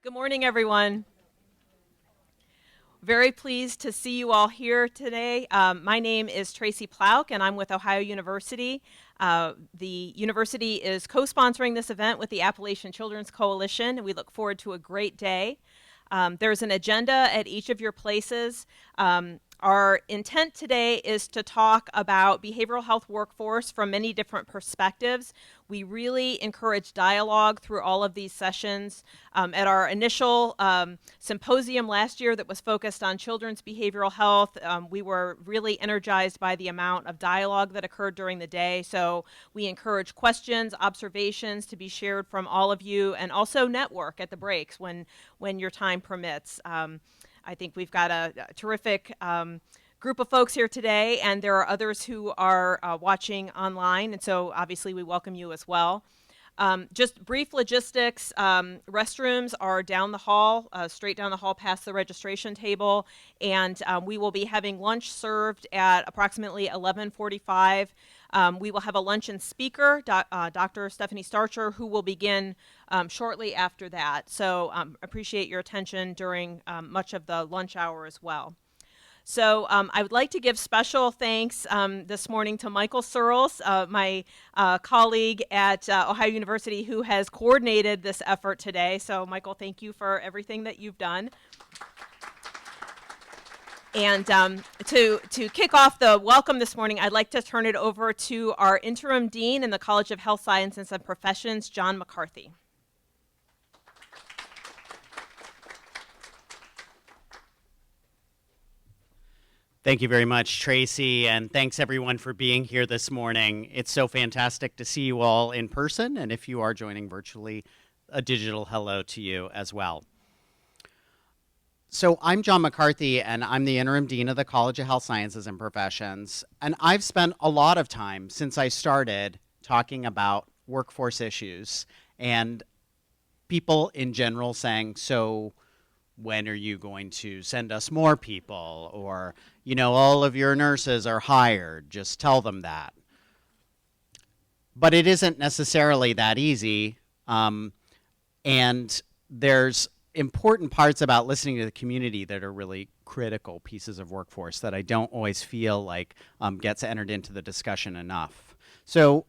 Good morning, everyone. Very pleased to see you all here today. My name is Tracy Plauk, and I'm with Ohio University. The university is co-sponsoring this event with the Appalachian Children's Coalition, and we look forward to a great day. There's an agenda at each of your places. Our intent today is to talk about behavioral health workforce from many different perspectives. We really encourage dialogue through all of these sessions. At our initial symposium last year that was focused on children's behavioral health, we were really energized by the amount of dialogue that occurred during the day. So we encourage questions, observations to be shared from all of you, and also network at the breaks when your time permits. I think we've got a terrific group of folks here today, and there are others who are watching online, and so obviously we welcome you as well. Just brief logistics, restrooms are down the hall, straight down the hall past the registration table, and we will be having lunch served at approximately 11:45. We will have a luncheon speaker, Dr. Stephanie Starcher, who will begin shortly after that. So appreciate your attention during much of the lunch hour as well. So I would like to give special thanks this morning to Michael Searles, my colleague at Ohio University, who has coordinated this effort today. So Michael, thank you for everything that you've done. And to kick off the welcome this morning, I'd like to turn it over to our interim dean in the College of Health Sciences and Professions, John McCarthy. Thank you very much, Tracy, and thanks everyone for being here this morning. It's so fantastic to see you all in person, and if you are joining virtually, a digital hello to you as well. So I'm John McCarthy, and I'm the interim dean of the College of Health Sciences and Professions, and I've spent a lot of time since I started talking about workforce issues and people in general saying, so when are you going to send us more people? Or, you know, all of your nurses are hired, just tell them that. But it isn't necessarily that easy, and there's important parts about listening to the community that are really critical pieces of workforce that I don't always feel like gets entered into the discussion enough. So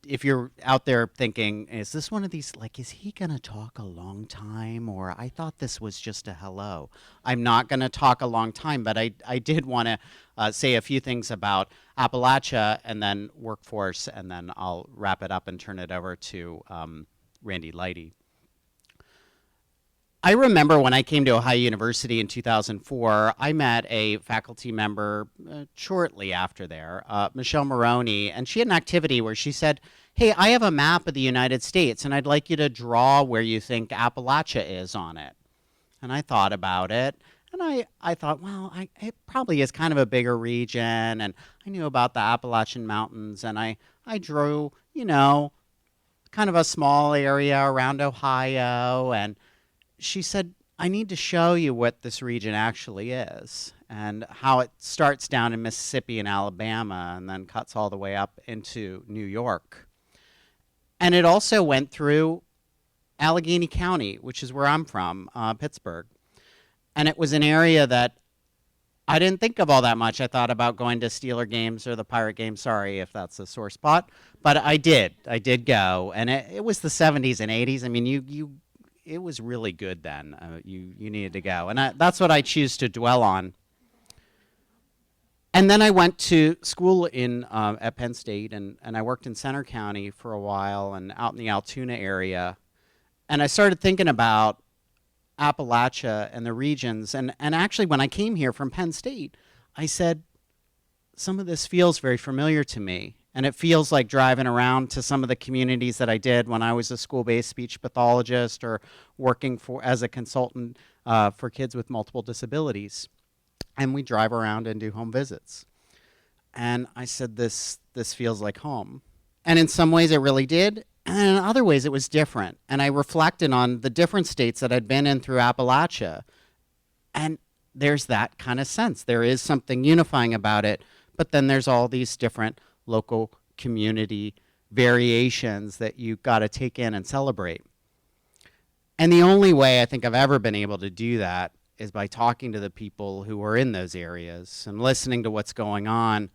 if you're out there thinking, is this one of these, like, is he going to talk a long time? Or I thought this was just a hello. I'm not going to talk a long time, but I did want to say a few things about Appalachia and then workforce, and then I'll wrap it up and turn it over to Randy Leidy. I remember when I came to Ohio University in 2004, I met a faculty member shortly after there, Michelle Maroney, and she had an activity where she said, hey, I have a map of the United States, and I'd like you to draw where you think Appalachia is on it. And I thought about it, and I thought, well, it probably is kind of a bigger region, and I knew about the Appalachian Mountains, and I drew, you know, kind of a small area around Ohio, and she said, I need to show you what this region actually is and how it starts down in Mississippi and Alabama and then cuts all the way up into New York. And it also went through Allegheny County, which is where I'm from, Pittsburgh. And it was an area that I didn't think of all that much. I thought about going to Steeler games or the Pirate games. Sorry if that's a sore spot. But I did go. And it was the 70s and 80s. I mean, it was really good then. You needed to go. And that's what I choose to dwell on. And then I went to school at Penn State, and I worked in Center County for a while and out in the Altoona area. And I started thinking about Appalachia and the regions. And actually, when I came here from Penn State, I said, some of this feels very familiar to me. And it feels like driving around to some of the communities that I did when I was a school-based speech pathologist or working as a consultant for kids with multiple disabilities. And we drive around and do home visits. And I said, this feels like home. And in some ways it really did. And in other ways it was different. And I reflected on the different states that I'd been in through Appalachia. And there's that kind of sense. There is something unifying about it. But then there's all these different local community variations that you've got to take in and celebrate. And the only way I think I've ever been able to do that is by talking to the people who are in those areas and listening to what's going on,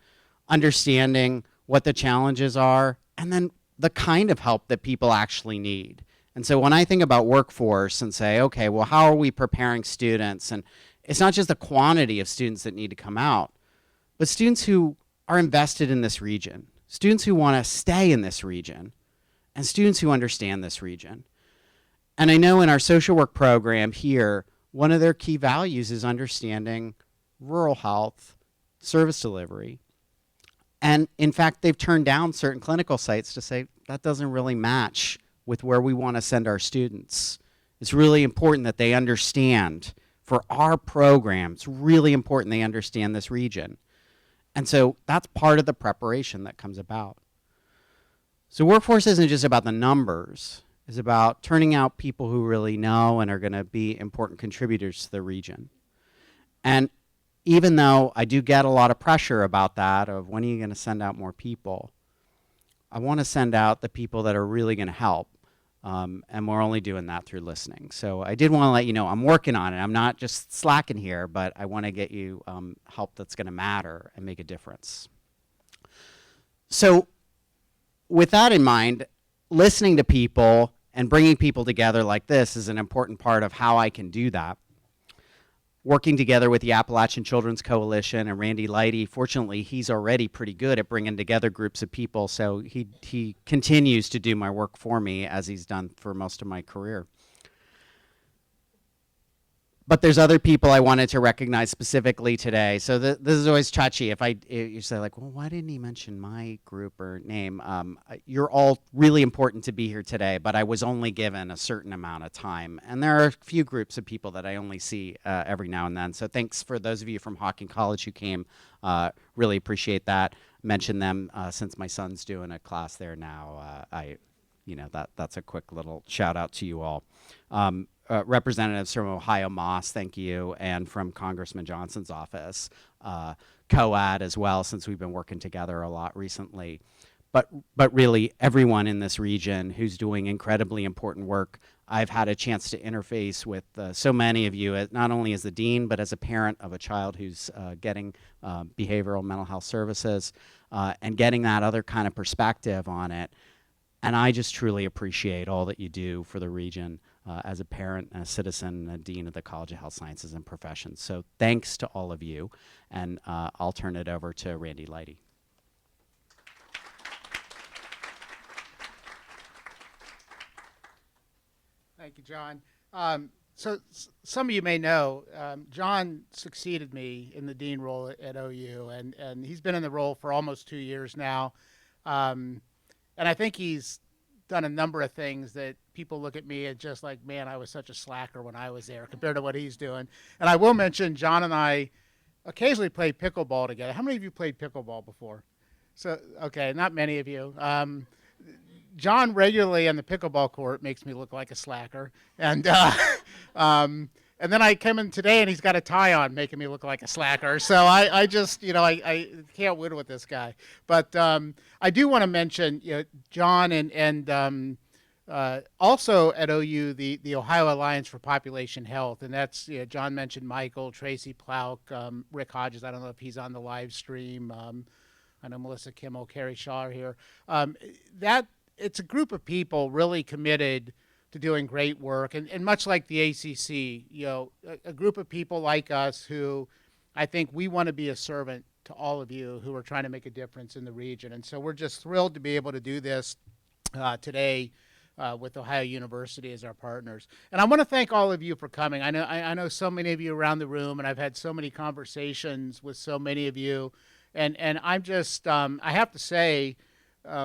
understanding what the challenges are, and then the kind of help that people actually need. And so when I think about workforce and say, okay, well, how are we preparing students? And it's not just the quantity of students that need to come out, but students who are invested in this region, students who want to stay in this region, and students who understand this region. And I know in our social work program here, one of their key values is understanding rural health, service delivery. And in fact, they've turned down certain clinical sites to say that doesn't really match with where we want to send our students. It's really important that they understand for our program, it's really important they understand this region. And so that's part of the preparation that comes about. So workforce isn't just about the numbers. It's about turning out people who really know and are going to be important contributors to the region. And even though I do get a lot of pressure about that, of when are you going to send out more people, I want to send out the people that are really going to help. And we're only doing that through listening. So I did want to let you know I'm working on it. I'm not just slacking here, but I want to get you help that's going to matter and make a difference. So with that in mind, listening to people and bringing people together like this is an important part of how I can do that. Working together with the Appalachian Children's Coalition and Randy Leidy, fortunately, he's already pretty good at bringing together groups of people, so he continues to do my work for me as he's done for most of my career. But there's other people I wanted to recognize specifically today. So this is always touchy. If you say like, well, why didn't he mention my group or name? You're all really important to be here today, but I was only given a certain amount of time. And there are a few groups of people that I only see every now and then. So thanks for those of you from Hawking College who came. Really appreciate that. Mention them since my son's doing a class there now. That's a quick little shout out to you all. Representatives from Ohio Moss, thank you, and from Congressman Johnson's office, COAD as well, since we've been working together a lot recently. But really, everyone in this region who's doing incredibly important work. I've had a chance to interface with so many of you, not only as the dean, but as a parent of a child who's getting behavioral mental health services, and getting that other kind of perspective on it. And I just truly appreciate all that you do for the region. As a parent, and a citizen, and a dean of the College of Health Sciences and Professions. So thanks to all of you, and I'll turn it over to Randy Leidy. Thank you, John. So some of you may know, John succeeded me in the dean role at OU, and he's been in the role for almost 2 years now. And I think he's done a number of things that people look at me and just like, man, I was such a slacker when I was there compared to what he's doing. And I will mention, John and I occasionally play pickleball together. How many of you played pickleball before? So, okay, not many of you. John regularly on the pickleball court makes me look like a slacker. And then I come in today and he's got a tie on making me look like a slacker. So I just, I can't win with this guy. But I do want to mention, John and also at OU, the Ohio Alliance for Population Health. And that's, John mentioned Michael, Tracy Plouk, Rick Hodges. I don't know if he's on the live stream. I know Melissa Kimmel, Carrie Shaw are here. It's a group of people really committed to doing great work. And much like the ACC, a group of people like us who I think we want to be a servant to all of you who are trying to make a difference in the region. And so we're just thrilled to be able to do this today with Ohio University as our partners. And I want to thank all of you for coming. I know so many of you around the room, and I've had so many conversations with so many of you. And I'm just, I have to say,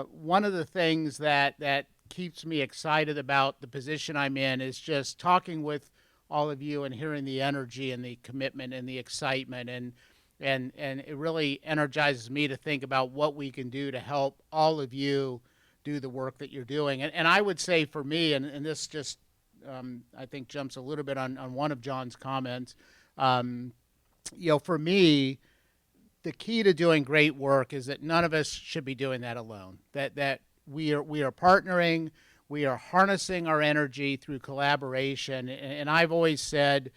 one of the things that keeps me excited about the position I'm in is just talking with all of you and hearing the energy and the commitment and the excitement, and it really energizes me to think about what we can do to help all of you do the work that you're doing. And I would say for me, and this just I think jumps a little bit on one of John's comments, for me, the key to doing great work is that none of us should be doing that alone. That we are partnering We are harnessing our energy through collaboration. And I've always said,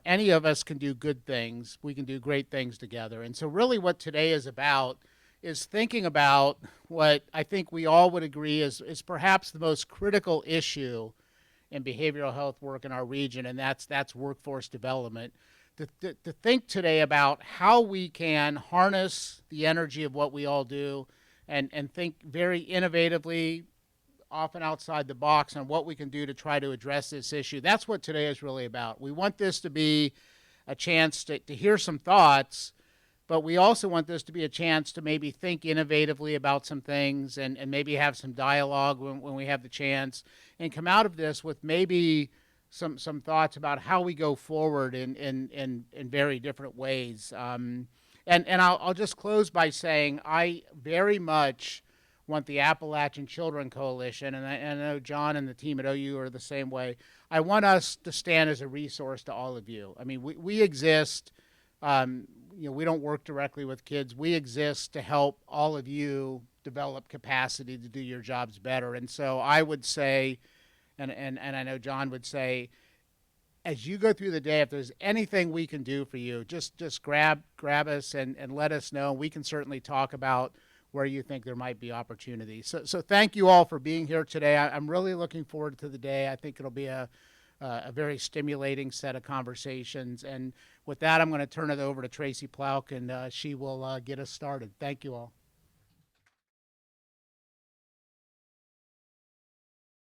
any of us can do good things. We can do great things together. And so really what today is about is thinking about what I think we all would agree is perhaps the most critical issue in behavioral health work in our region, and that's workforce development. To think today about how we can harness the energy of what we all do and think very innovatively, often outside the box, on what we can do to try to address this issue. That's what today is really about. We want this to be a chance to hear some thoughts, but we also want this to be a chance to maybe think innovatively about some things and maybe have some dialogue when we have the chance, and come out of this with maybe some thoughts about how we go forward in very different ways. And I'll just close by saying I very much want the Appalachian Children Coalition, and I know John and the team at OU are the same way. I want us to stand as a resource to all of you. I mean, we exist. We don't work directly with kids. We exist to help all of you develop capacity to do your jobs better. And so I would say, and I know John would say, as you go through the day, if there's anything we can do for you, just grab us and let us know. We can certainly talk about where you think there might be opportunities. So thank you all for being here today. I'm really looking forward to the day. I think it'll be a very stimulating set of conversations. And with that, I'm going to turn it over to Tracy Plauk, and she will get us started. Thank you all.